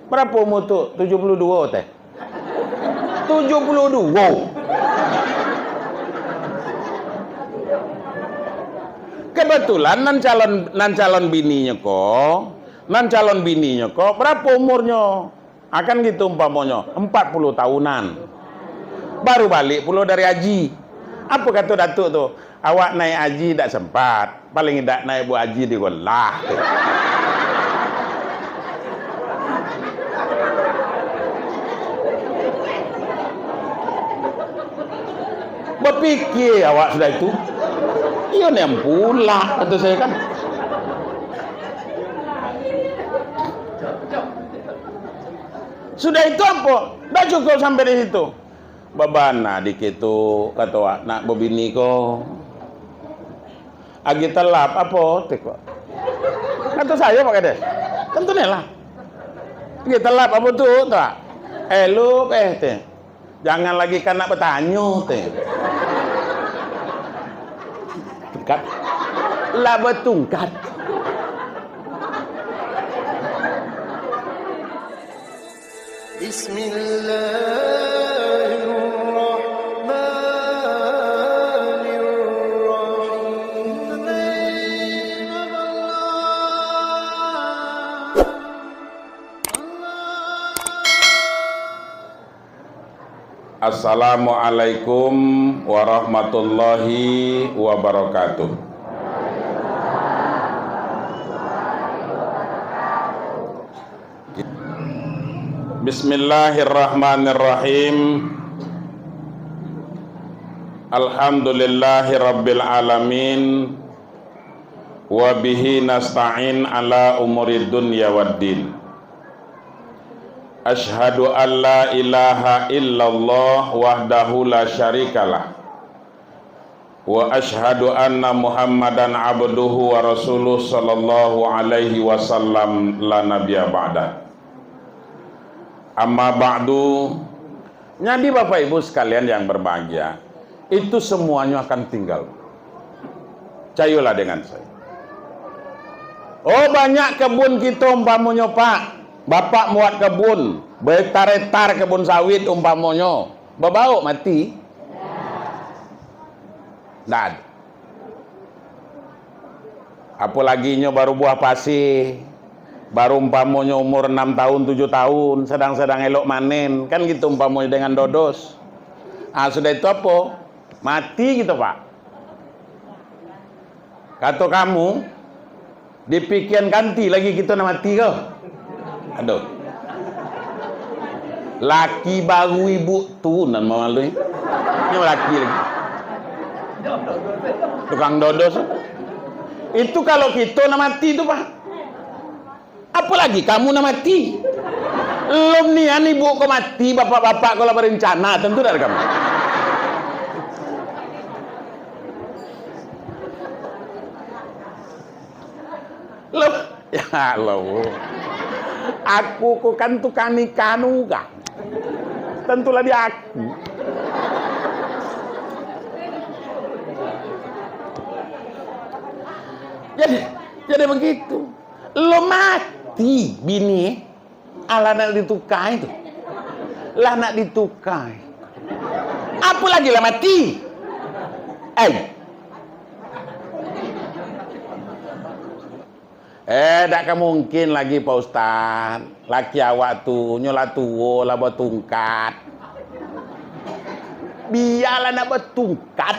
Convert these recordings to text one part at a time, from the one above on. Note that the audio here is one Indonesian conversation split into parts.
Berapa umur tu? 72 teh. 72. Kebetulan nan calon bininya kok berapa umurnya? Akan gitu umpamanya 40 tahunan. Baru balik pulau dari haji. Apa kata datuk tu? Awak naik haji tak sempat. Paling tidak naik buat haji di golah. Berpikir awak sudah itu. Iya ni yang pula kata saya kan. Sudah itu apa? Dah cukup sampai di situ. Babana dikit tu kata awak nak berbini ko. Agi telap apa teko. Kata saya Pak Kades. Tentu ni lah. Agi telap apa tu tak? Lu teh. Jangan lagi kan nak bertanya teh. Tungkat. Lah bertungkat. Assalamualaikum warahmatullahi wabarakatuh. Bismillahirrahmanirrahim. Alhamdulillahi rabbil alamin. Wa bihi nasta'in ala umurid dunya waddin. Ashhadu an la ilaha illallah wahdahu la syarikalah. Wa ashhadu anna Muhammadan abduhu wa rasuluh sallallahu alaihi wasallam la nabiyya ba'da. Amma ba'du. Jadi Bapak Ibu sekalian yang berbahagia, itu semuanya akan tinggal. Cayulah dengan saya. Oh, banyak kebun kita umpamanya Pak. Bapak muat kebun, berhektar-hektar kebun sawit umpamanya. Berbau mati. Dan apalaginya baru buah pasir. Baru umpamanya umur 6 tahun, 7 tahun, sedang-sedang elok manen. Kan gitu umpamanya dengan dodos. Sudah itu apa? Mati gitu Pak. Kata kamu, dipikirkan ganti lagi kita nak mati ke? Aduh. Laki baru ibu tu nan malu ni. Ni laki lagi. Tukang dodos. Itu kalau kita nak mati tu Pak. Apa lagi kamu nak mati? Belum ni ibu kau mati, bapak-bapak kalau berencana tentu dari kamu. Loh, ya Allah. Aku kan tukang nikah nuga. Tentulah dia aku. Jadi begitu. Lo mati bini, ala nak ditukai itu. Lah nak ditukai. Apa lagi lah mati? Tak mungkin lagi Pak Ustaz. Laki awak tu nyola tua lah bertungkat. Biarlah nak bertungkat.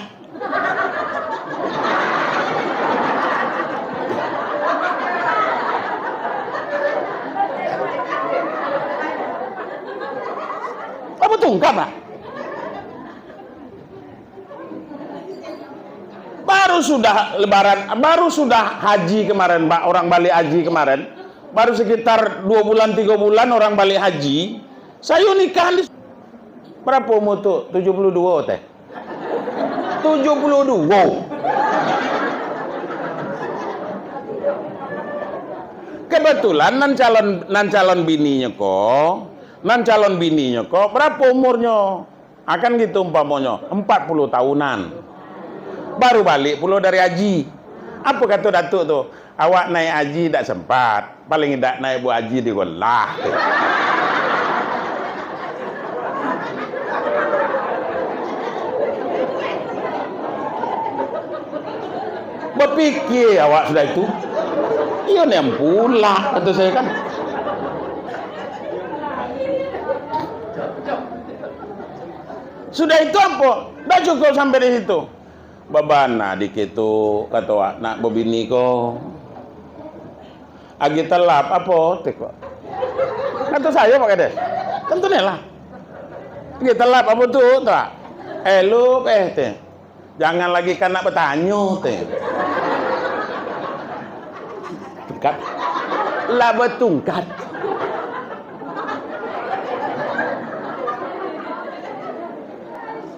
Apa tungkat Pak? Baru sudah lebaran, baru sudah haji kemarin Pak, orang balik haji kemarin. Baru sekitar 2 bulan 3 bulan orang balik haji. Saya nikah di berapa umur tu? 72 teh. 72. Kebetulan nan calon bininya kok berapa umurnya? Akan gitu umpamanya 40 tahunan. Baru balik pulau dari haji. Apa kata datuk tu? Awak naik haji tak sempat. Paling tidak naik buat haji di golah. Berpikir awak sudah itu. Iya nih yang pula, kata saya kan. Sudah itu apa? Dah cukup sampai di situ. Babana dikit tu kata awak nak bebini ko. Agi telap apa tek kok. Kata saya Pak Kades. Tentunya lah. Agi telap apa tu tak? Lu teh. Jangan lagi kan nak bertanya teh. Tungkat. Lah bertungkat.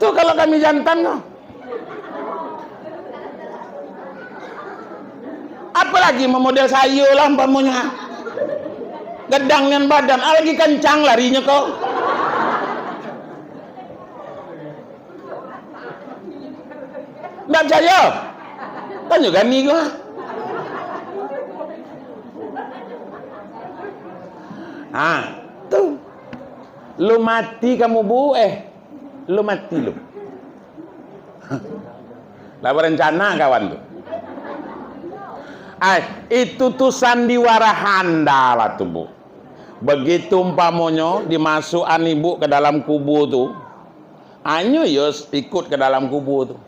Tu kalau kami jantan no. Apalagi memodel sayur lah umpamanya. Gedang dengan badan, lagi kencang larinya kau. Nggak percaya? Kan juga nih gua. Tuh. Lu mati kamu bu, lu mati lu. Lah berencana kawan tuh. Itu tuh sandiwara handal tuh bu. Begitu umpamonyo dimasukkan ibu ke dalam kubu tuh, anyo yos ikut ke dalam kubu tuh.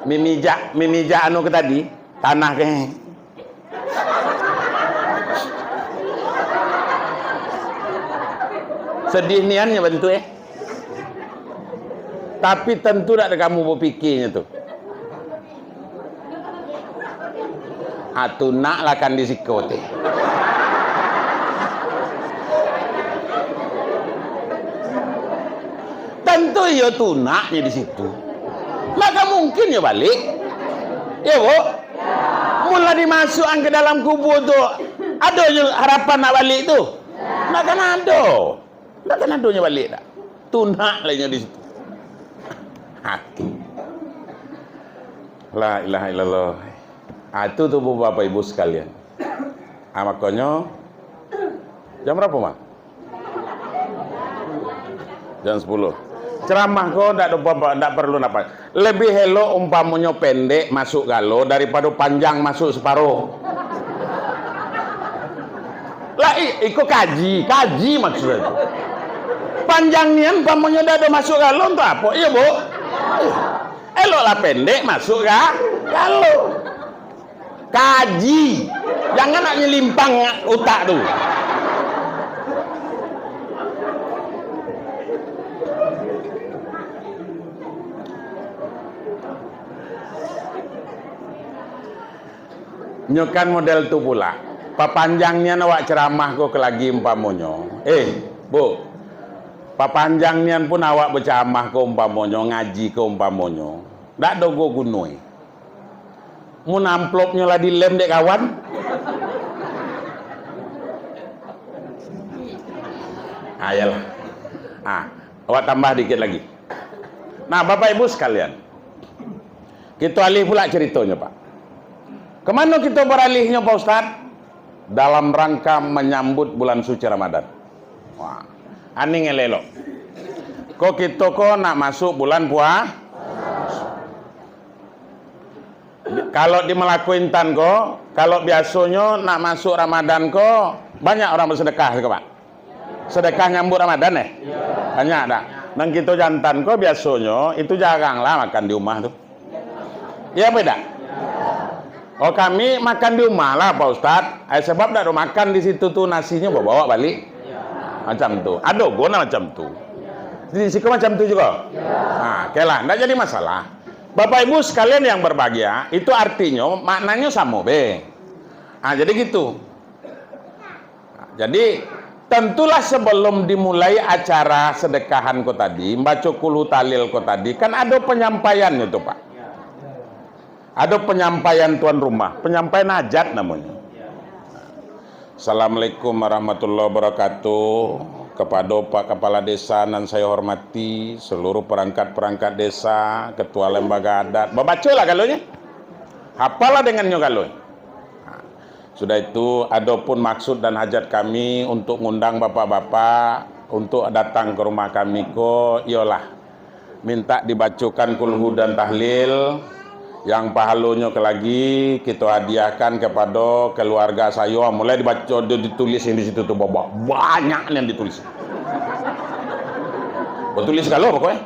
Mimija anu ke tadi tanah ke. Sedih niannya bentuk tapi tentu tak ada kamu berpikirnya tuh. Atu nak lakan di sikote. Tentu ya tunaknya di situ. Maka mungkin ya balik. Ya bu. Mula dimasukkan ke dalam kubur tuh. Ada harapan nak balik tuh. Nak kan ada. Nak kan adanya balik tak. Tunak lainnya di situ. Hati. La ilaha illallah. Itu tuh Bapak Ibu sekalian. Makanya jam berapa mah? Jam 10. Ceramah kok ndak perlu apa. Lebih hello umpamanya pendek masuk galo daripada panjang masuk separuh. Lah ikut kaji maksudnya. Panjangnya umpamanya dah masuk galo untuk apa? Iya, Bu. Eloklah pendek masuk galo. Kaji, jangan nak nyelimpang otak tu. Nyokan model tu pula. Papanjangnya awak ceramah kok lagi umpamonyo. Bu. Papanjangnya pun awak berceramah ke umpamonyo, ngaji ke umpamonyo. Ndak do go gunoi. Mun amplopnya lah dilem dek kawan. Ayalah. Awak tambah dikit lagi. Nah, Bapak Ibu sekalian. Kita alih pula ceritanya, Pak. Kemana kita beralihnya, Pak Ustadz? Dalam rangka menyambut bulan suci Ramadan. Wah, ani ngelelo. Kok kita nak masuk bulan puasa? Kalau di melakuin tan kok, kalau biasanya nak masuk Ramadan kok, banyak orang bersedekah ke Pak. Sedekah nyambut Ramadan banyak dah. Dan kita jantan kok biasanya itu jaranglah makan di rumah tuh. Iya beda. Oh kami makan di rumah lah Pak Ustadz. Sebab dah makan di situ tuh nasinya bawa balik. Macam tuh. Ada guna macam tuh. Di situ macam tuh juga. Kelah, nggak jadi masalah. Bapak Ibu sekalian yang berbahagia, itu artinya maknanya sama be. Jadi gitu. Jadi tentulah sebelum dimulai acara sedekahan kok tadi, baca kulu talil kok tadi, kan ada penyampaiannya tuh Pak. Ada penyampaian tuan rumah, penyampaian hajat namanya. Assalamualaikum warahmatullahi wabarakatuh. Kepada Pak Kepala Desa dan saya hormati seluruh perangkat-perangkat desa, ketua lembaga adat. Baca lah kalaunya. Hafalah dengannya kalau. Sudah itu ada pun maksud dan hajat kami untuk ngundang bapak-bapak untuk datang ke rumah kami ko ialah minta dibacakan kulhu dan tahlil. Yang pahalanya ke lagi kita hadiahkan kepada keluarga saya. Mulai dibaca, ditulis di situ tuh bapak. Banyak yang ditulis. Tulis kalau pokoknya.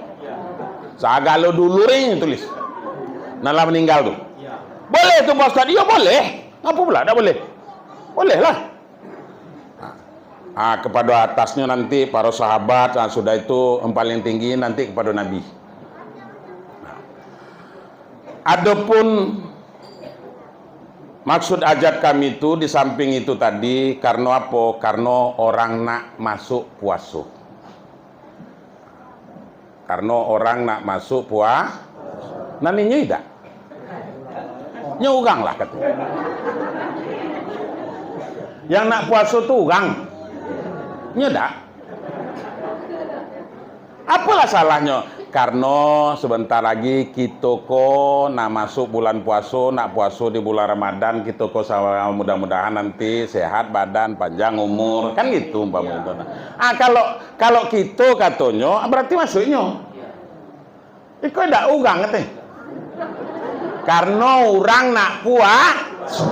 Sagalo dulu nih tulis. Nala meninggal tuh. Boleh tuh Pak Ustaz? Iya boleh. Apa pula? Tidak boleh. Boleh lah. Kepada atasnya nanti para sahabat, sudah itu yang paling tinggi nanti kepada Nabi. Adapun maksud ajat kami itu di samping itu tadi karena apa? Karena orang nak masuk puasa. Karena orang nak masuk puasa. Naninya tidak. Nyugang lah kata. Yang nak puasa tuh ugang. Nyedak. Apalah salahnya? Karena sebentar lagi kita nak masuk bulan puasa, nak puasa di bulan Ramadan, kita sama mudah-mudahan nanti sehat badan, panjang umur, kan gitu umpamanya. Kalau kita katanya berarti masuknya. Iku ndak ugang katanya. Karena orang nak puasa.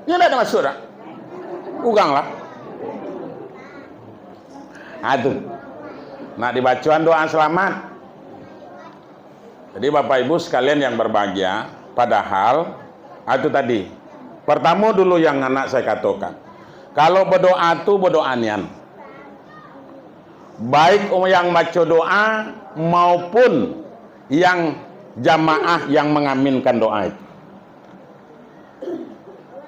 Ya ndak ada masuk dah. Ugang lah. Aduh, nak dibacaan doa selamat. Jadi Bapak Ibu sekalian yang berbahagia, padahal itu tadi. Pertama dulu yang anak saya katakan, kalau berdoa itu berdoa nian. Baik yang baca doa maupun yang jamaah yang mengaminkan doa itu.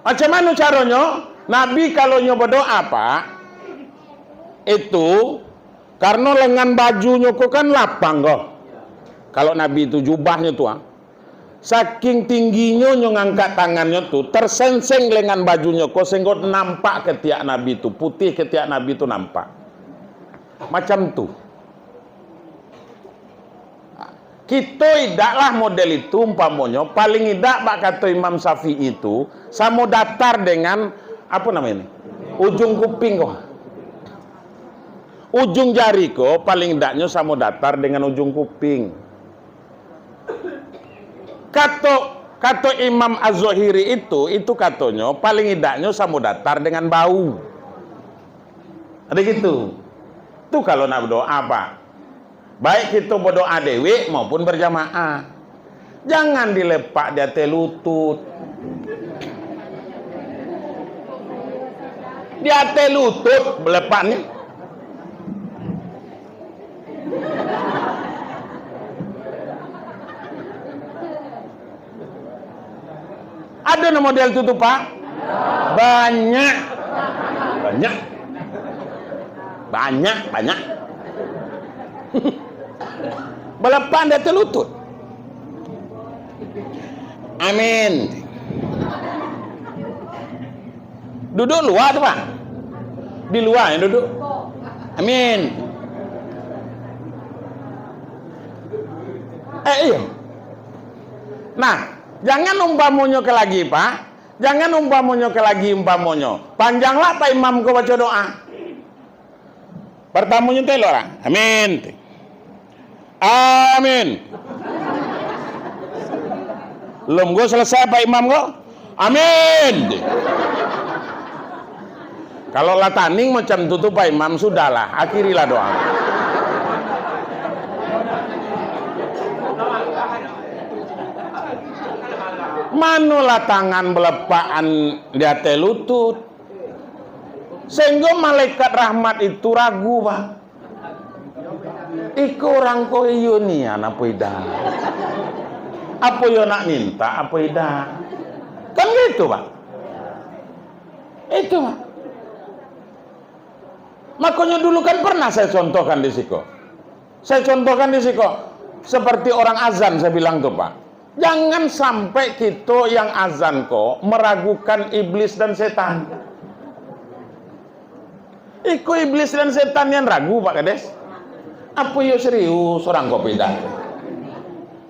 Macam mana caranya? Nabi kalau nyoba doa Pak, itu karena lengan bajunya kok kan lapang kok. Kalau Nabi itu jubahnya tuh, saking tingginya ngangkat tangannya tuh tersenseng lengan bajunya kok sehingga nampak ketiak Nabi itu putih, ketiak Nabi itu nampak. Macam tuh. Kita idaklah model itu umpamanya paling idak Pak kata Imam Syafi'i itu sama datar dengan apa namanya ini? Ujung kuping kok. Ujung jari ko paling tidaknya sama datar dengan ujung kuping. Kata Imam Az-Zuhiri itu katanya paling tidaknya sama datar dengan bau. Ada gitu. Itu kalau nak berdoa Pak. Baik kita berdoa dewi maupun berjamaah. Jangan dilepak di atas lutut. Di atas lutut melepaknya. Ada model itu tuh Pak? Banyak. Belepan dari lutut. Amin. Duduk luar tuh Pak. Di luar yang duduk. Amin. Iya. Nah, jangan umpamanya ke lagi Pak. Jangan umpamanya ke lagi umpamanya. Panjanglah Pak Imam kau baca doa. Pertamanya teh orang. Amin. Amin. Belum gue selesai Pak Imam kok. Amin. Kalau lah taning macam tutup Pak Imam sudahlah, akhirilah doa. Manulah tangan belepaan di atas lutut. Sehingga malaikat rahmat itu ragu Pak. Iku orang ko iyo nian apa idah. Apa yo nak minta apa idah. Kan gitu Pak. Itu Pak. Makanya dulu kan pernah saya contohkan di siko. Saya contohkan di siko. Seperti orang azan saya bilang tuh Pak. Jangan sampai kita yang azan kok meragukan iblis dan setan. Iku iblis dan setan yang ragu Pak Kades. Apa ya serius orang kok beda?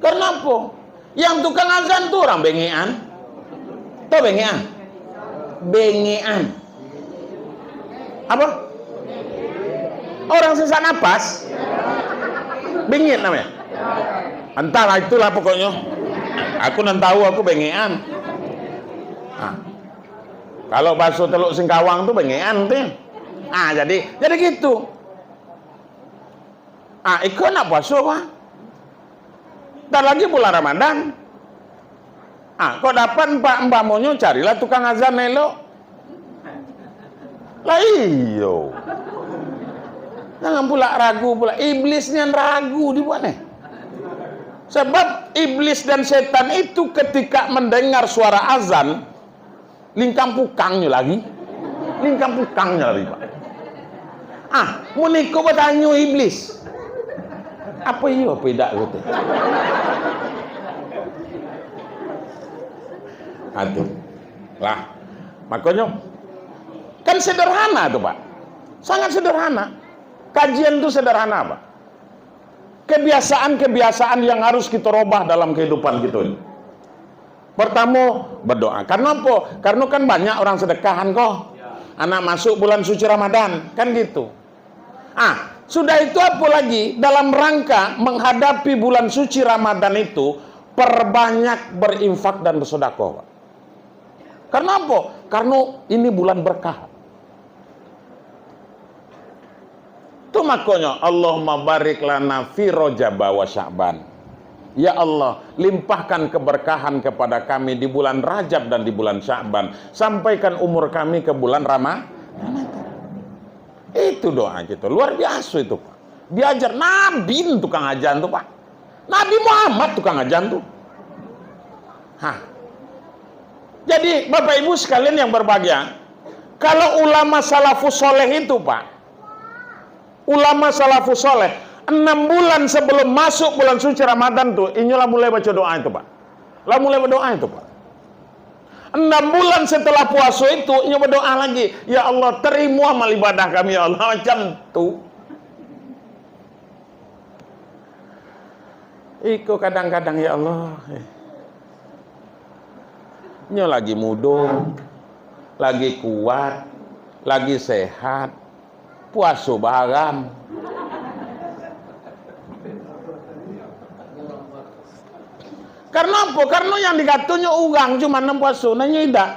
Karena apa? Yang tukang azan tuh orang bengean. Tahu bengean? Bengean. Apa? Orang sesak napas, bengek namanya. Entahlah, itulah pokoknya. Aku nan tahu, aku bengekan. Nah, kalau bakso teluk singkawang tuh bengekan tuh. Jadi gitu. Ikut nak puasa pak. Tak lagi bulan Ramadan. Kau dapat mbak monyo, carilah tukang azan elok. Lah iyo. Jangan pula ragu pula. Iblisnya ragu dibuat nih. Sebab iblis dan setan itu ketika mendengar suara azan, lingkang pukangnya lagi. Pak. Muniko bertanya iblis. Apa iya beda gitu. Aduh. Lah, makanya kan sederhana tuh, Pak. Sangat sederhana. Kajian itu sederhana, Pak. Kebiasaan-kebiasaan yang harus kita robah dalam kehidupan kita ini. Pertama, berdoa. Karena apa? Karena kan banyak orang sedekahan kok. Anak masuk bulan suci Ramadan, kan gitu. Sudah itu apa lagi? Dalam rangka menghadapi bulan suci Ramadan itu, perbanyak berinfak dan bersedekah, Pak. Karena apa? Karena ini bulan berkah. Itu makanya Allahumma barik lana fi Rajab wa Sya'ban. Ya Allah, limpahkan keberkahan kepada kami di bulan Rajab dan di bulan Sya'ban. Sampaikan umur kami ke bulan Ramadan. Itu doa kita. Luar biasa itu, Pak. Diajar Nabi tukang ajan tuh, Pak. Nabi Muhammad tukang ajan tuh. Jadi Bapak Ibu sekalian yang berbahagia, kalau ulama salafus soleh itu, Pak, ulama salafus soleh 6 bulan sebelum masuk bulan suci Ramadan tuh, inilah mulai baca doa itu, Pak. Mulai berdoa itu, Pak. 6 bulan setelah puasa itu, ini berdoa lagi, ya Allah terima amal ibadah kami, ya Allah, macam tuh. Iko kadang-kadang ya Allah, ini lagi muda, lagi kuat, lagi sehat, puasa barang. Karena apa? Karena yang dikatunya urang cuma 6 puasa, nanya tidak.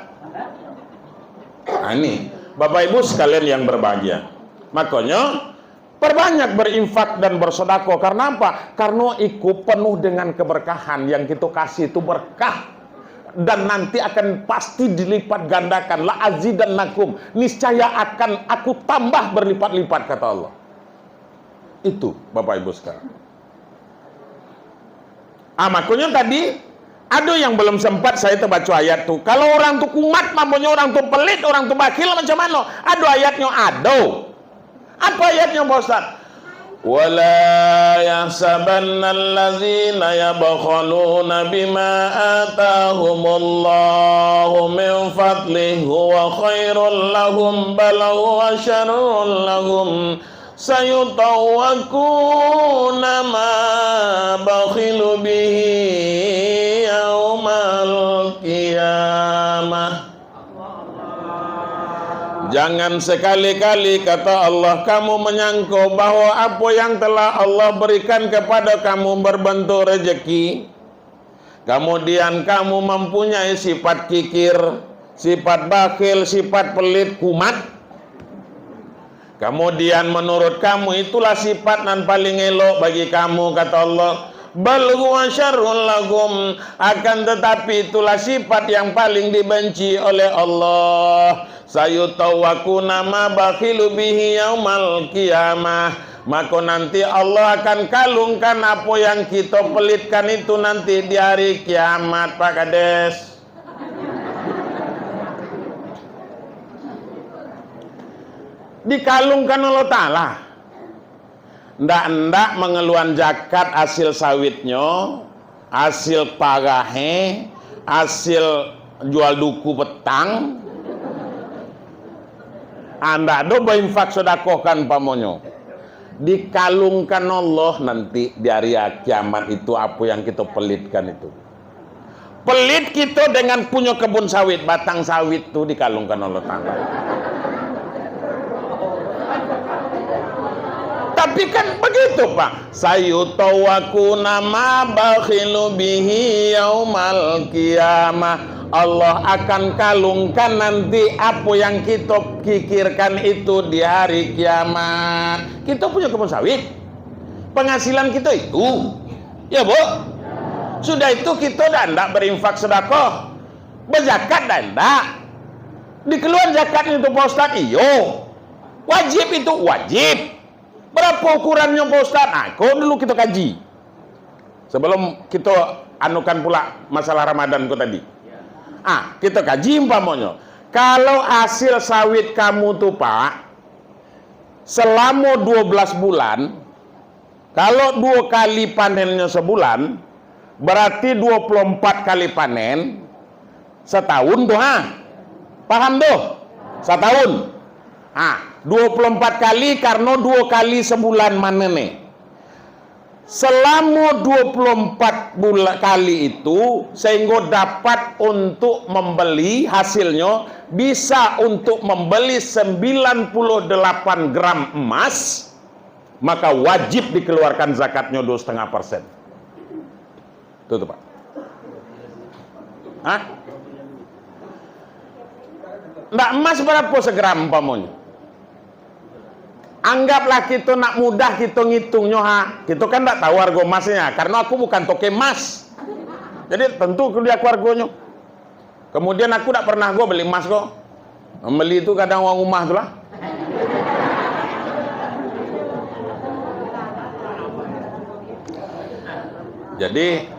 Ini Bapak Ibu sekalian yang berbahagia. Makanya perbanyak berinfak dan bersedekah. Karena apa? Karena ikut penuh dengan keberkahan. Yang kita kasih itu berkah. Dan nanti akan pasti dilipat gandakan. La azidannakum. Niscaya akan aku tambah berlipat-lipat, kata Allah. Itu Bapak Ibu sekalian. Makanya tadi ada yang belum sempat saya terbaca ayat tuh. Kalau orang tuh kumat, mampunya orang tuh pelit, orang tuh bakil, macam mana? Ada ayatnya, ada. Apa ayatnya, Pak Ustaz? Wala yahsabanna allazina yabkhaluna bima atahumullahu min fadlihi huwa khairul lahum bal huwa syarrul lahum sayutawakuna ma bakhilu bihi yaumal qiyamah. Jangan sekali-kali, kata Allah, kamu menyangka bahwa apa yang telah Allah berikan kepada kamu berbentuk rezeki, kemudian kamu mempunyai sifat kikir, sifat bakhil, sifat pelit, kumat, kemudian menurut kamu itulah sifat yang paling elok bagi kamu, kata Allah. Bal huwa syarrul lahum, akan tetapi itulah sifat yang paling dibenci oleh Allah. Sayutawakuna ma bakhilu bihi yaumal qiyamah, maka nanti Allah akan kalungkan apa yang kita pelitkan itu nanti di hari kiamat, Pak Kades. Dikalungkan Allah Ta'ala. Ndak mengeluarkan zakat hasil sawitnya, hasil pagahe, hasil jual duku petang. Anda do berinfak sedekahkan pamonyo. Dikalungkan Allah nanti di hari kiamat itu apa yang kita pelitkan itu. Pelit kita dengan punya kebun sawit, batang sawit itu dikalungkan Allah Ta'ala. Tapi kan begitu Pak, sayutawaku nama bakhilu bihi yaumal qiyamah. Allah akan kalungkan nanti apa yang kita pikirkan itu di hari kiamat. Kita punya kebun sawit, penghasilan kita itu, ya Bu. Sudah itu kita tidak berinfak sedekah, berzakat tidak. Dikeluar zakatnya itu Pak Ustaz, iyo. Wajib itu wajib. Berapa ukurannya Pak Ustaz? Nah, kau dulu kita kaji. Sebelum kita anukan pula masalah Ramadan kau tadi. Kita kaji umpamanya. Kalau hasil sawit kamu tuh Pak, selama 12 bulan, kalau 2 kali panennya sebulan, berarti 24 kali panen setahun tuh, paham tuh? Setahun. 24 kali karena 2 kali sebulan manennya. Selama 24 bulan kali itu, sehingga dapat untuk membeli hasilnya, bisa untuk membeli 98 gram emas, maka wajib dikeluarkan zakatnya 2,5%. Tuh Pak. Nggak emas berapa segram pamonya? Anggaplah kita nak mudah kita ngitungnya, kita kan nggak tahu harga emasnya, karena aku bukan toke emas. Jadi tentu dia harganya. Kemudian aku tidak pernah beli emas kok. Membeli itu kadang uang rumah tuh lah. Jadi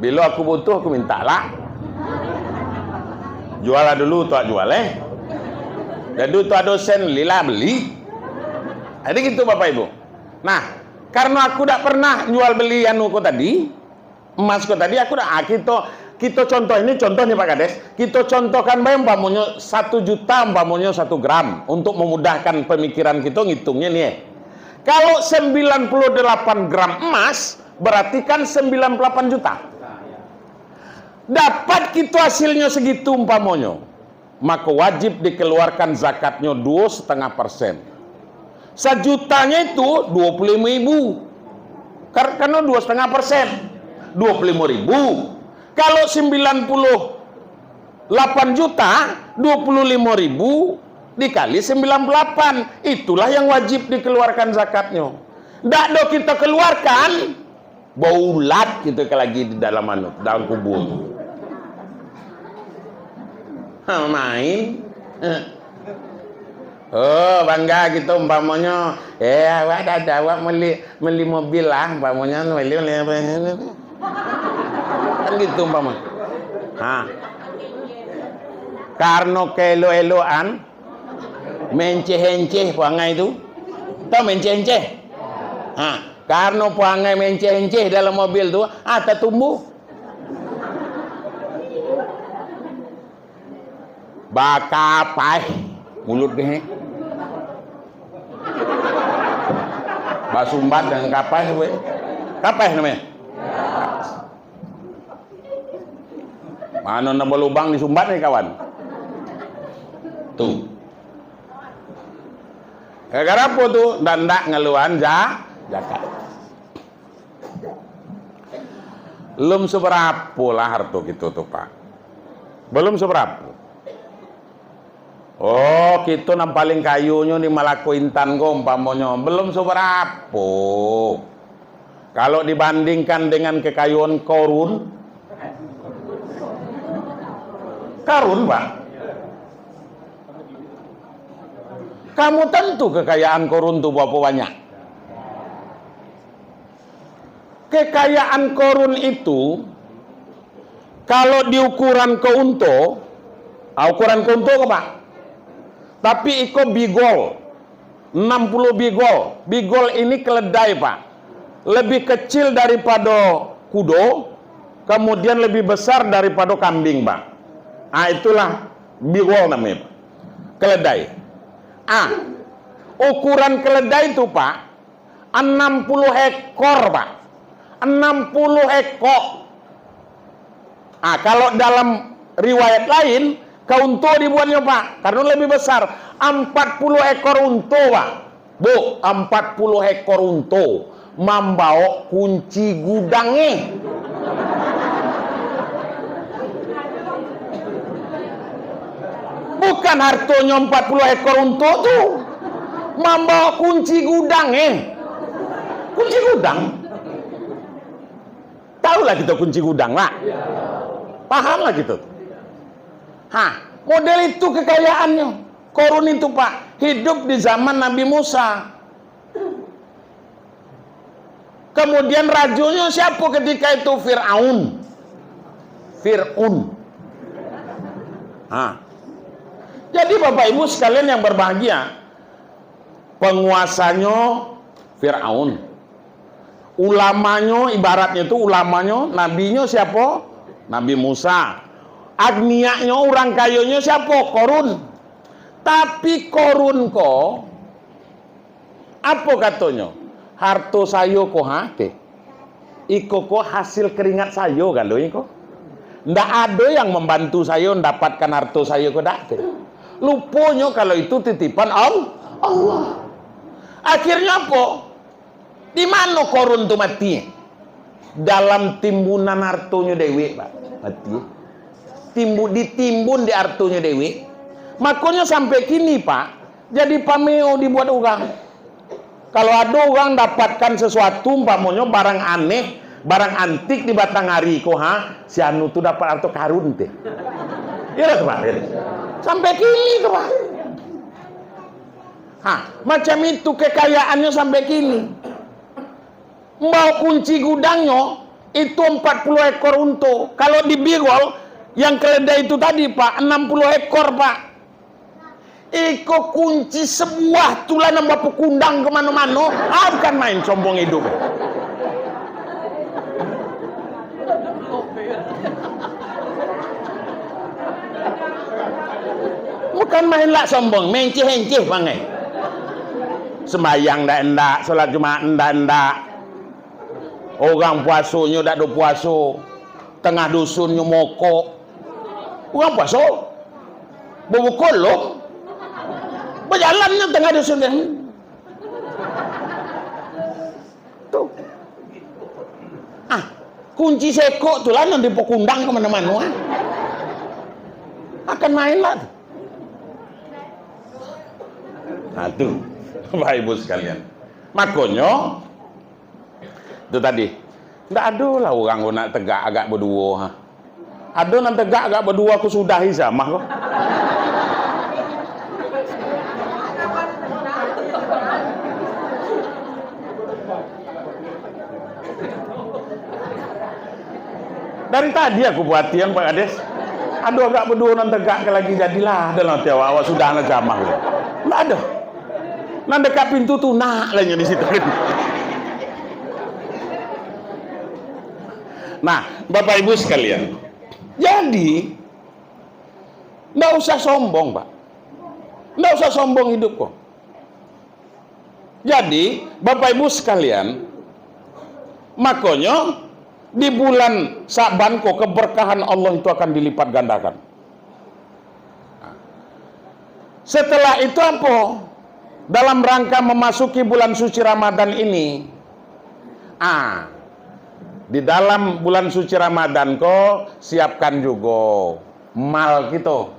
bila aku butuh aku minta lah. Jual dulu tuh jual Jadi tuh ada sen lila beli. Jadi gitu Bapak Ibu. Nah, karena aku tidak pernah jual beli anuku tadi, emasku tadi, aku dah kita contoh ini contohnya Pak Kades. Kita contohkan umpamanya 1 juta, umpamanya 1 gram untuk memudahkan pemikiran kita ngitungnya nih. Kalau 98 gram emas berarti kan 98 juta. Dapat kita hasilnya segitu umpamanya, maka wajib dikeluarkan zakatnya 2,5%. Sejutanya itu 25.000, karena 2,5%, 25.000. Kalau 98 juta, 25.000 dikali 98, itulah yang wajib dikeluarkan zakatnya. Nggak do kita keluarkan, baulat gitu lagi di dalam dalam kubur. Main. Oh bangga gitu umpamanya, awak meli mobil lah umpamanya, meli kan gitu umpamanya. Karena kelo-eloan menceh-enceh puangai itu, tau menceh-enceh? Karena puangai menceh-enceh dalam mobil tuh, tertumbuh. Bakapai mulut deh. Basumbat dan kapai, kapai namanya. Mana nambah lubang di sumbat nih kawan. Tuh. Gara-gara apa tuh? Dandak ngeluhan zakat. Belum seberapa lah harta gitu tuh Pak. Belum seberapa. Oh, kita nang paling kayunya di Malako Intan umpamanya belum seberapa. Kalau dibandingkan dengan kekayuan Qarun, Pak. Kamu tentu kekayaan Qarun itu berapa banyak? Kekayaan Qarun itu kalau diukuran ke unta, ukuran ke unta apa? Tapi iko bigol 60 bigol. Bigol ini keledai Pak, lebih kecil daripada kudo, kemudian lebih besar daripada kambing Pak. Itulah bigol namanya Pak, keledai. Ukuran keledai itu Pak 60 ekor Pak, 60 ekor. Kalau dalam riwayat lain, ke unta dibuatnya Pak, karena lebih besar. 40 ekor unta Pak. Bu, 40 ekor unta membawa kunci gudangnya. Bukan hartonya 40 ekor unta tuh, membawa kunci gudangnya. Kunci gudang. Tahulah kita kunci gudang lah. Paham lah gitu. Model itu kekayaannya. Korun itu Pak, hidup di zaman Nabi Musa. Kemudian rajanya siapa ketika itu? Fir'aun. Jadi Bapak Ibu sekalian yang berbahagia, penguasanya Fir'aun. Ulamanya, ibaratnya itu ulamanya, nabinya siapa? Nabi Musa. Agnianya, orang kayanya siapa? Korun. Tapi korun ko, apa katanya? Harto sayo ko hake. Iko ko hasil keringat sayo kan lo iko. Ndak ada yang membantu sayo mendapatkan harto sayo ko dak. Luponya kalau itu titipan Allah. Akhirnya apa? Di mana korun tu mati? Dalam timbunan hartonya dewi, Pak. Mati. Ditimbun di hartonya dewi. Makanya sampai kini Pak, jadi pameo dibuat orang. Kalau ada orang dapatkan sesuatu, umpamanya barang aneh, barang antik di Batanghari, si anu tuh dapat harta karun teh. Iya tuh Pak. Sampai kini tuh Pak. Macam itu kekayaannya sampai kini. Mau kunci gudangnya itu 40 ekor unta. Kalau di Bigol yang keledai itu tadi Pak, 60 ekor Pak. Iko kunci sebuah tulan bapu kundang kemana-mana. Bukan main sombong hidup. Bukan main lah sombong, menceh-enceh bangai. Sembayang ndak, salat Jumat ndak. Orang puasanya ndak do puasa. Tengah dusunnya mokok. Orang puasa. Bubukul loh. Berjalannya tengah dusun kan. Tuh. Kunci sekok tuh lah nanti pokundang kemana-mana. Akan main lah. Tuh, Bapak Ibu sekalian. Makanya itu tadi. Nggak ada lah orang nak tegak agak berdua. Ada nak tegak agak berdua aku sudahi sama kok. Dari tadi aku buat yang Pak Kades. Aduh agak berdua nanti tegak lagi jadilah. Ada nanti awak sudah nak jamah. Nggak ada. Nanti dekat pintu tuh nak lainnya di situ. Nah, Bapak Ibu sekalian. Jadi nggak usah sombong Pak. Nggak usah sombong hidup kok. Jadi Bapak Ibu sekalian, makanya di bulan Sa'ban kok keberkahan Allah itu akan dilipat gandakan. Setelah itu apa? Dalam rangka memasuki bulan suci Ramadan ini, di dalam bulan suci Ramadan kok siapkan juga mal kita,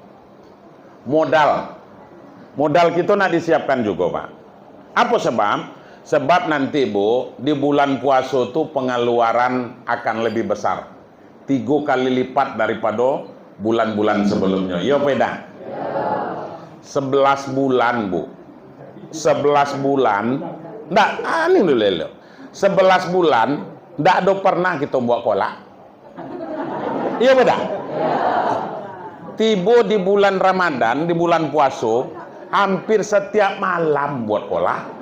modal kita nak disiapkan juga Pak. Apa sebab? Sebab nanti Bu, di bulan puasa itu pengeluaran akan lebih besar. 3 kali lipat daripada bulan-bulan sebelumnya. Iya beda? 11 bulan Bu. 11 bulan. Nggak, ini dulu. 11 bulan, nggak ada pernah kita buat kolak. Iya beda? Tiba di bulan Ramadan, di bulan puasa, hampir setiap malam buat kolak.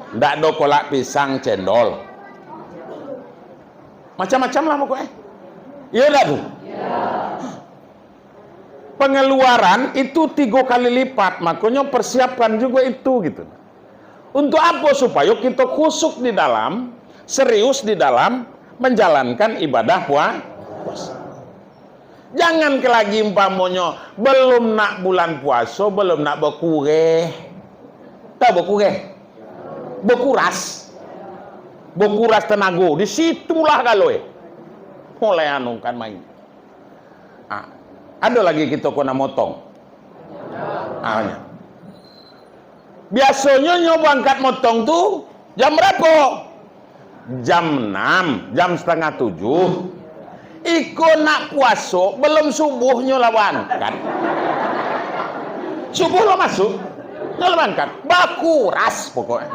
Nggak ada kolak pisang cendol. Macam-macam lah pokoknya. Iya enggak tuh? Pengeluaran itu 3 kali lipat. Makanya persiapkan juga itu gitu. Untuk apa? Supaya kita khusyuk di dalam, serius di dalam menjalankan ibadah puasa. Jangan lagi umpamanya belum nak bulan puasa, belum nak berkureh. Tak bekuras. Bekuras tenaga. Di situlah kalau mulai anu kan main. Ada lagi kita kena motong. Biasanya nyoba angkat motong tuh jam berapa? Jam 6, jam setengah 7. Iko nak puasa belum subuhnya lawan kan? Subuh lo masuk, lawan kan? Bakuras pokoknya.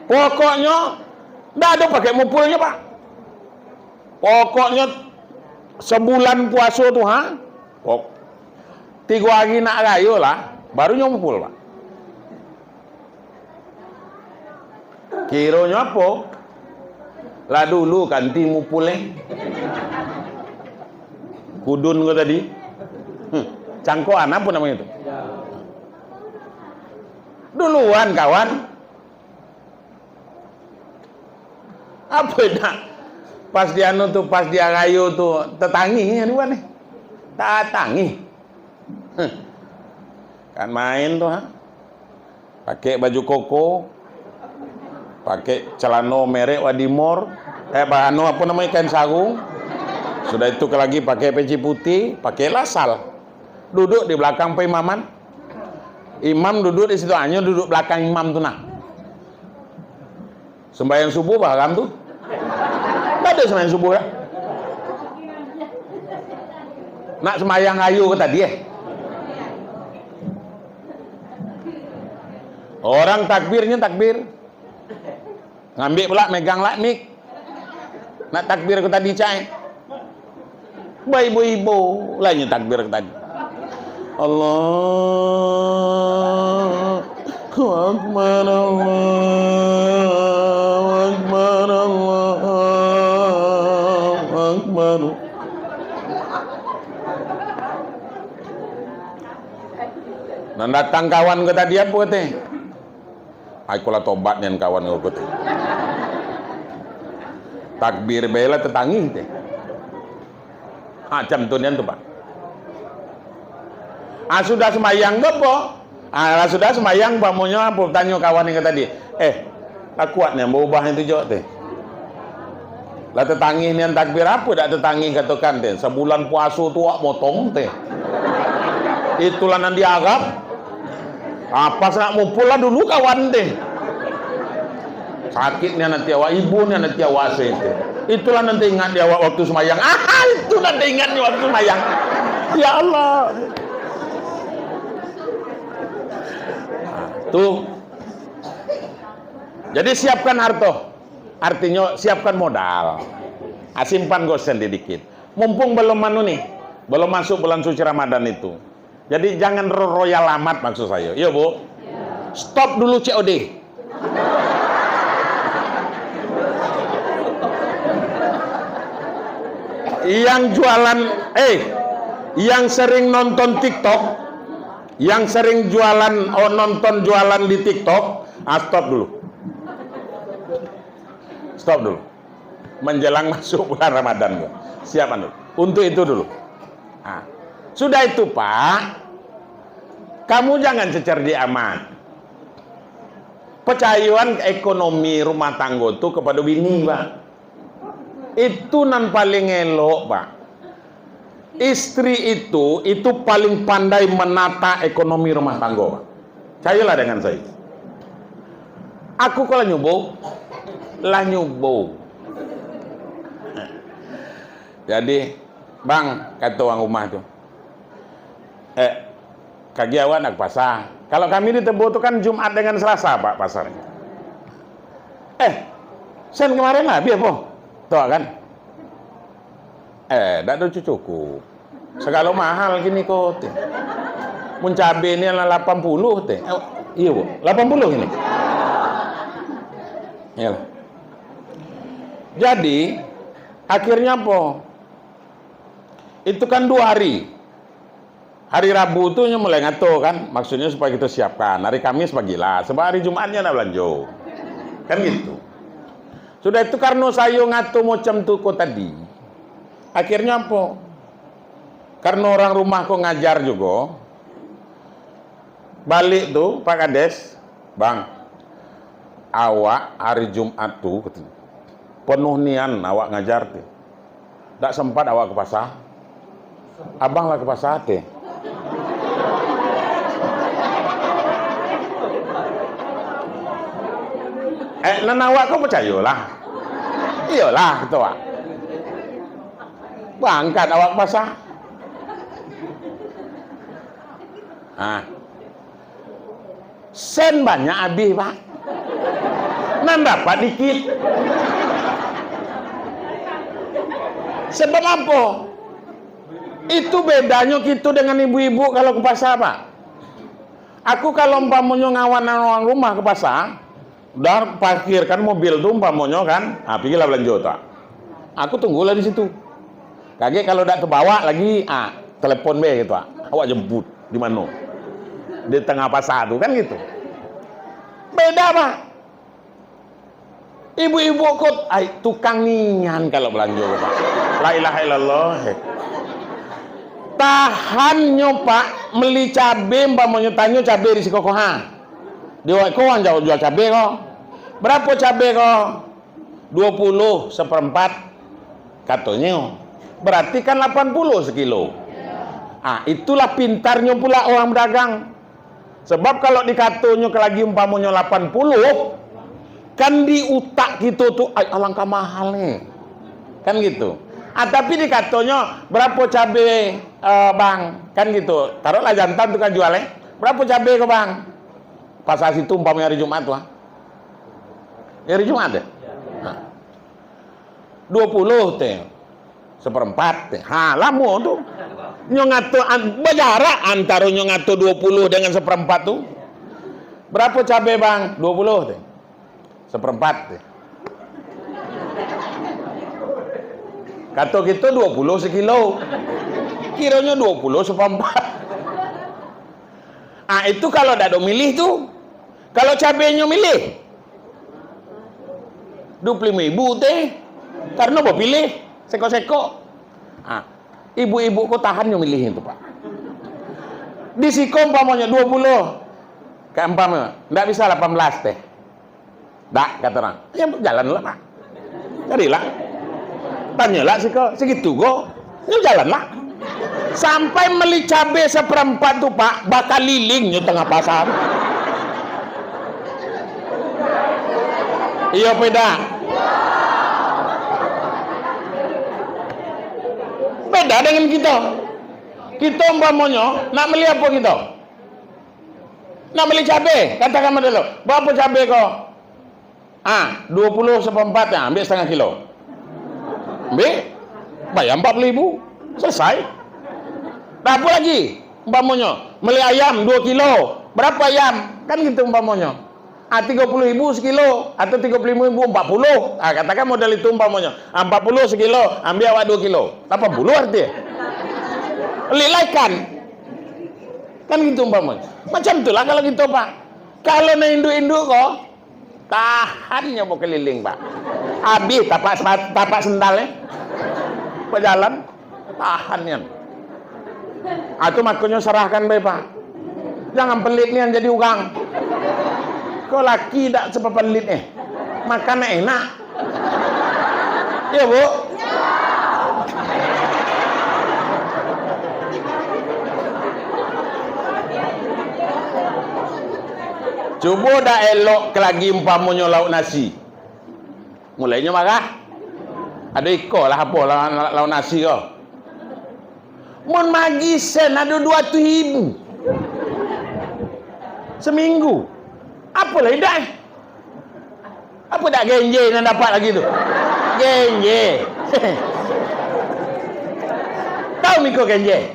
Pokoknya nggak ada pakai mupulnya pak. Pokoknya sebulan puasa tuh 3 hari nak rayo lah, baru nyumpul pak. Kiranya apa? Lah dulu kanti mupulnya. Kudun kau tadi. Cangkoan apa namanya itu? Duluan kawan. Apa nak? Pas dia anu tuh, pas dia rayo tuh, tetangi aduan nih. Tetangi. Kan main tuh pakai baju koko, pakai celana merek Wadimor, anu apa namanya, kain sarung. Sudah itu lagi pakai peci putih, pakai lasal. Duduk di belakang imaman. Imam duduk di situ, hanya duduk belakang imam tuh nah. Sembahyang subuh bahkan tuh. Enggak ada sembahyang subuh ya. Nak sembahyang ayu ke tadi Orang takbirnya takbir. Ngambil pula megang lah mik. Nak takbir ke tadi cai. Ibu-ibu lainnya takbir ke tadi. Allah Akbar, Allah Akbar, Allah Akbar. Nah datang kawan ke tadi apa teh? Aku lah tobat dengan kawan aku teh. Takbir bela tetangi teh. Macam tu nian tu pak. Sudah semayang ke po? Sudah semayang pamunya apa? Tanya kawan yang tadi. Tak kuat nih mau ubah itu jauh teh. Lah tetangi nian takbir apa? Tak tetangi katakan teh. Sebulan puasa tu wak motong teh. Itulah nanti Arab. Pas nak mumpul lah dulu kawan teh. Sakitnya nanti awak ibu nih nanti awak teh. Itulah nanti ingat dia waktu semayang. Itu nanti ingat dia waktu semayang. Ya Allah. Tuh. Jadi siapkan harta. Artinya siapkan modal. Simpan gosen dikit. Mumpung belum nih. Belum masuk bulan suci Ramadan itu. Jadi jangan royal amat maksud saya. Iya bu. Stop dulu COD. Yang jualan, yang sering nonton TikTok, yang sering jualan, nonton jualan di TikTok, stop dulu. Stop dulu. Menjelang masuk bulan Ramadan, siapkan dulu. Untuk itu dulu. Sudah itu pak, kamu jangan cecerdik amat. Percayaan ekonomi rumah tangga itu kepada bini pak. Itu nan paling elok pak. Istri itu paling pandai menata ekonomi rumah tangga pak. Percayalah dengan saya. Aku kalau nyobo, lah nyobo. Jadi bang kata orang rumah tuh. Kaki awak nak pasar. Kalau kami di Tebo itu kan Jumat dengan Selasa pak pasarnya. Sen kemarin lah biar po. Tuh kan. Tak ada cucuku. Segala mahal gini kok. Mun cabe ini adalah 80 teh. Iya bu, 80 ini. Iyalah. Jadi akhirnya apa? Itu kan 2 hari. Hari Rabu itu mulai ngato kan, maksudnya supaya kita siapkan. Hari Kamis bagilah, sebab hari Jumatnya nak belanja. Kan gitu. Sudah itu karena saya ngato macam tu kok tadi. Akhirnya apa? Karena orang rumah kok ngajar juga. Balik tuh Pak Kades, Bang, awak hari Jumat tuh penuh nian awak ngajar tuh. Tak sempat awak ke pasar. Abang lah ke pasar teh. Nan awak kau percayalah. Iyalah gitu Pak. Berangkat awak ke pasar. Sen banyak habis Pak. Nan dapat dikit. Sebab apa? Itu bedanya kita dengan ibu-ibu kalau ke pasar Pak. Aku kalau umpamanya ngawan orang rumah ke pasar, udah parkirkan mobil tuh umpamanya kan, pergilah belanja tak. Aku tunggulah di situ. Kaget kalau tak terbawa lagi, telepon be gitu Pak. Awak jemput di mana? Di tengah pasar tuh kan gitu. Beda Pak. Ibu-ibu kok tukang nian kalau belanja Pak. La ilaha illallah. Tahannya Pak meli cabe umpamanya tanya cabe di sikoko Dia kok jual cabe kok. Berapa cabe kok? 20 seperempat katanya. Berarti kan 80 sekilo. Itulah pintarnya pula orang berdagang. Sebab kalau dikatonya ke lagi umpamanya 80, kan di utak gitu tuh alangkah mahal nih. Kan gitu. Tapi dikatonya berapa cabe Bang? Kan gitu. Taruhlah jantan tuh kan jualnya. Berapa cabe ke Bang? Pasar situ umpamanya hari Jumat tuh. Hari Jumat ya? 20 teh. Seperempat teh. Lama tuh. Nyongato berjarak antara nyongato 20 dengan seperempat tuh. Berapa cabai Bang? 20 teh. Seperempat teh. Kata kita 20 sekilo. Kiranya 20 seperempat. Itu kalau tak ada milih tuh. Kalau cabainya milih 25.000 teh. Karena mau pilih seko-seko. Ibu-ibu kok tahan yang milih itu Pak. Di siko umpamanya 20. Kayak umpamanya, enggak bisa 18 teh. Enggak, kata orang. Ya jalan lah Pak. Carilah. Tanyalah siko, segitu kok. Ya jalan lah. Sampai beli cabai seperempat tuh Pak, bakal lilingnya tengah pasar. Iya beda. Beda dengan kita. Kita umpamanya nak beli apa kita? Nak beli cabai, katakan dulu. Berapa cabai kau? 20 seperempat ya, ambil setengah kilo. Ambil, bayar 40.000, selesai. Nah, apa lagi? Umpamanya beli ayam 2 kilo. Berapa ayam? Kan gitu umpamanya. 30.000 sekilo atau 35.000 40. Katakan modal itu umpamanya 40 sekilo, ambil awak 2 kilo 80 artinya lilaikan kan gitu umpamanya. Macam itulah kalau gitu Pak. Kalau na induk-induk kok tahannya mau keliling Pak, habis tapak sendalnya berjalan tahannya. Itu makanya serahkan baik Pak, jangan pelit nih yang jadi ugang. Kau laki tak sepepelit makan enak. Iya Bu. Coba dah elok lagi umpamanya lauk nasi. Mulainya marah. Ada iko lah apa lauk nasi kau. Mun magi sen ada 200.000 seminggu. Apa lah dah? Apa tak genje yang dapat lagi tu? Genje. Tahu Miko genje?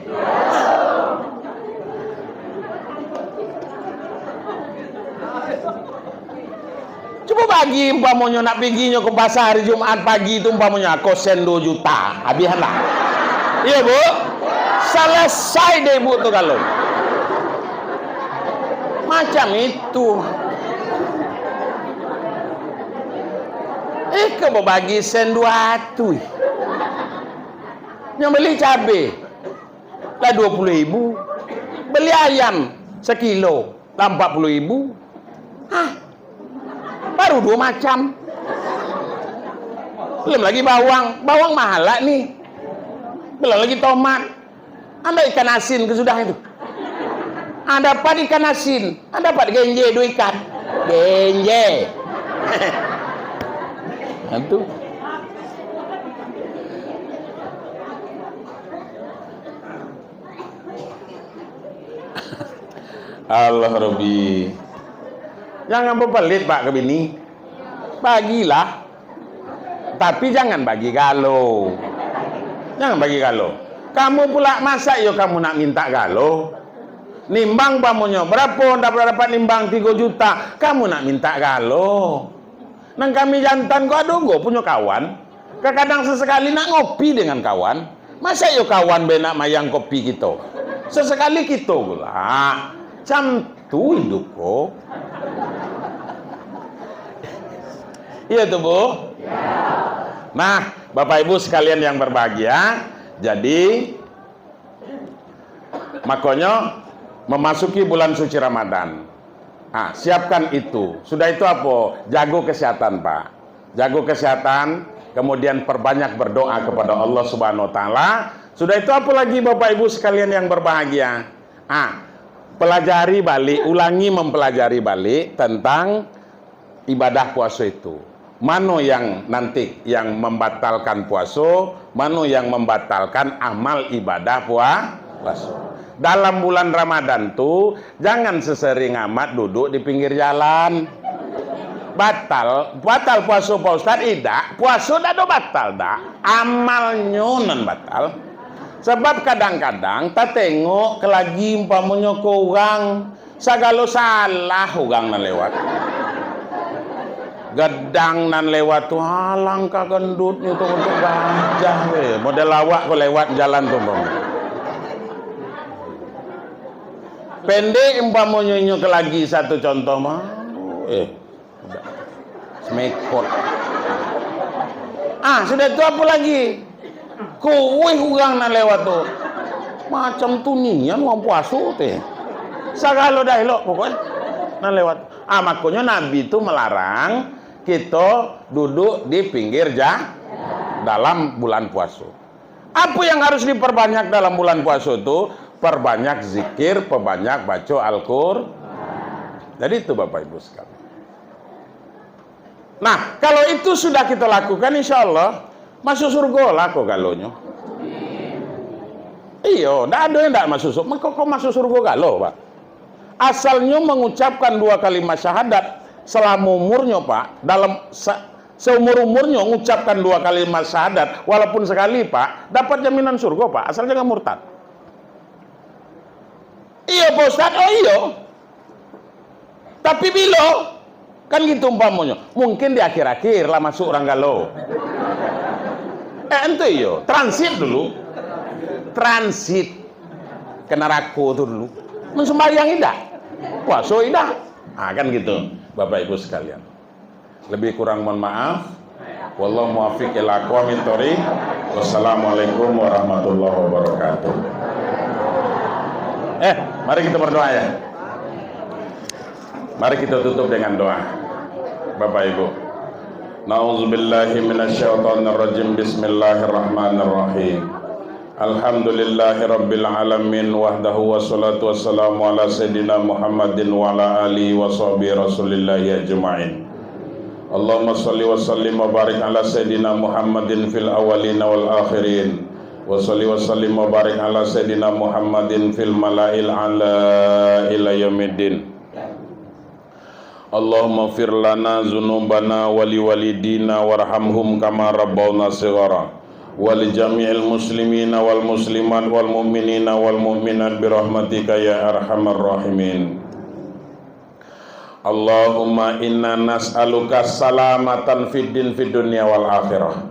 Coba bagi umpamanya nak perginya ke pasar hari Jumat pagi tu umpamanya kosen 2 juta. Habislah. Iya Bu? Selesai deh Bu tu kalau. Macam itu. Kau bagi sen 200. Yang beli cabai. lah 20.000. Beli ayam sekilo lah 40.000. Hah, baru 2 macam. Belum lagi bawang mahal lah nih. Belum lagi tomat. Anda ikan asin kesudah itu. Anda dapat ikan asin, Anda dapat genje 2 ikan. Genje. Itu. Allah Robbi. Jangan berpelit Pak ke bini. Bagilah. Tapi jangan bagi galau. Jangan bagi galau. Kamu pula masa yo kamu nak minta galau? Nimbang pamunyo berapa dapat nimbang 3 juta. Kamu nak minta galau? Nang kami jantan kok aduh punya kawan. Kadang sesekali nak ngopi dengan kawan. Masa yo kawan benak mayang kopi kita. Sesekali kita pula. Cam tu hidup kok. Iya tuh Bu. Nah, Bapak Ibu sekalian yang berbahagia, jadi makanya memasuki bulan suci Ramadan. Ah, siapkan itu. Sudah itu apa? Jago kesehatan, Pak. Jago kesehatan, kemudian perbanyak berdoa kepada Allah Subhanahu wa taala. Sudah itu apa lagi Bapak Ibu sekalian yang berbahagia? Ah, pelajari balik, ulangi mempelajari balik tentang ibadah puasa itu. Mana yang nanti yang membatalkan puasa, mana yang membatalkan amal ibadah puasa. Dalam bulan Ramadan tuh jangan sesering amat duduk di pinggir jalan. Batal puasa Pak Ustaz tidak, puasa dah batal dah, amalnya non batal. Sebab kadang-kadang tak tengok kelagi umpamanya ke orang sagalo salah orang nan lewat. Gedang nan lewat tuh langkah gendutnya tuh untuk gajah we. Model lawak kok lewat jalan tuh bang. Pendek umpamanya ke lagi satu contoh mah. Udah. Smekot. Ah, sudah itu apa lagi? Kowe orang nan lewat tuh. Macam tu nian wong puasa teh. Sagalo dah elok pokoknya nan lewat. Ah, makanya Nabi itu melarang kita duduk di pinggir dalam bulan puasa. Apa yang harus diperbanyak dalam bulan puasa itu? Perbanyak zikir, perbanyak baca Al-Qur'an. Jadi itu Bapak Ibu sekalian. Nah, kalau itu sudah kita lakukan, insya Allah masuk surga lah kok galonya. Iya, tidak ada yang tidak masuk surga. Kok masuk surga galo, Pak? Asalnya mengucapkan 2 kalimat syahadat selama umurnya, Pak. Dalam seumur umurnya mengucapkan 2 kalimat syahadat, walaupun sekali, Pak, dapat jaminan surga, Pak. Asal jangan murtad. Iya, Pak Ustaz. Oh iya. Tapi bila kan gitu umpamanya. Mungkin di akhir-akhir lah masuk orang galau. Ente iyo, transit dulu. Transit ke neraka itu dulu. Mensembahyang tidak. Puasa tidak. Ah kan gitu, Bapak Ibu sekalian. Lebih kurang mohon maaf. Wallahu muwaffiq ila aqwamit thoriq. Wassalamualaikum warahmatullahi wabarakatuh. Mari kita berdoa ya. Mari kita tutup dengan doa. Bapak Ibu. Nauzubillahi minasyaitonir rajim. Bismillahirrahmanirrahim. Alhamdulillahirabbil alamin wahdahu wassalatu wassalamu ala sayidina Muhammadin wa ala alihi washabihi rasulillahi ajmain. Allahumma shalli wa sallim wa barik ala sayidina Muhammadin fil awwalin wal akhirin. Wa shalli wa sallim wa barik ala sayidina Muhammadin fil malail ala ila yaumiddin. Allahumma fir lana dzunubana wa liwalidina warhamhum kama rabbawna shighara wa li jami'il muslimina wal muslimat wal mu'minina wal mu'minat bi rahmatika ya arhamar rahimin. Allahumma inna nas'aluka salamatan fid din fid dunya wal akhirah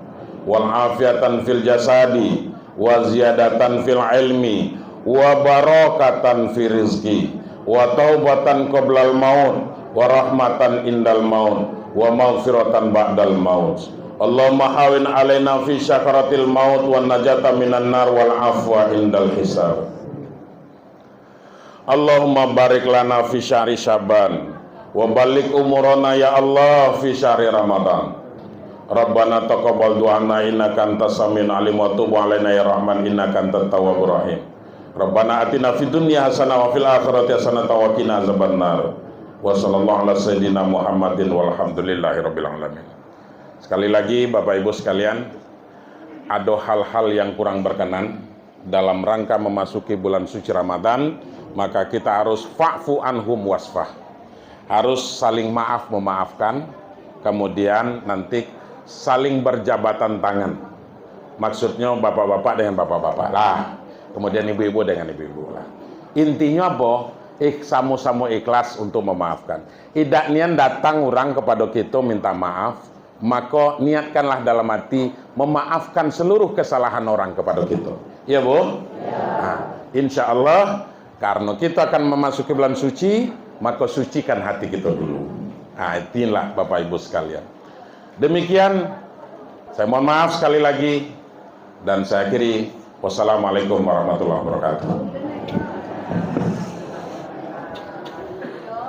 wal afiatan fil jasadi wa ziyadatan fil ilmi wa barakatan fi rizqi wa taubatan qoblal maut wa rahmatan indal maut wa maghfiratan ba'dal maut. Allahumma hawin alaina fi syakaratil maut wa najata minan nar wal afwa indal hisab. Allahumma barik lana fi syahri Syaban wa balik umurana ya Allah fi syahri Ramadan. Rabbana taqabbal du'ana innaka antas samiul alim wa tub 'alaina ya Rahman innaka antat tawwabur rahim. Rabbana atina fid dunya hasanah wa fil akhirati hasanah wa qina azabannar. Wa sallallahu ala sayyidina Muhammadin walhamdulillahi rabbil alamin. Sekali lagi Bapak Ibu sekalian, ada hal-hal yang kurang berkenan dalam rangka memasuki bulan suci Ramadan, maka kita harus fa'fu anhum wasfah. Harus saling maaf memaafkan, kemudian nanti saling berjabatan tangan. Maksudnya bapak-bapak dengan bapak-bapak lah, kemudian ibu-ibu dengan ibu-ibu lah. Intinya apa? Sama-sama ikhlas untuk memaafkan. Tidak niat datang orang kepada kita minta maaf, maka niatkanlah dalam hati memaafkan seluruh kesalahan orang kepada kita. Iya Bu? Ya. Nah, insya Allah karena kita akan memasuki bulan suci, maka sucikan hati kita dulu. Nah, inilah Bapak Ibu sekalian. Demikian, saya mohon maaf sekali lagi, dan saya akhiri. Wassalamualaikum warahmatullahi wabarakatuh.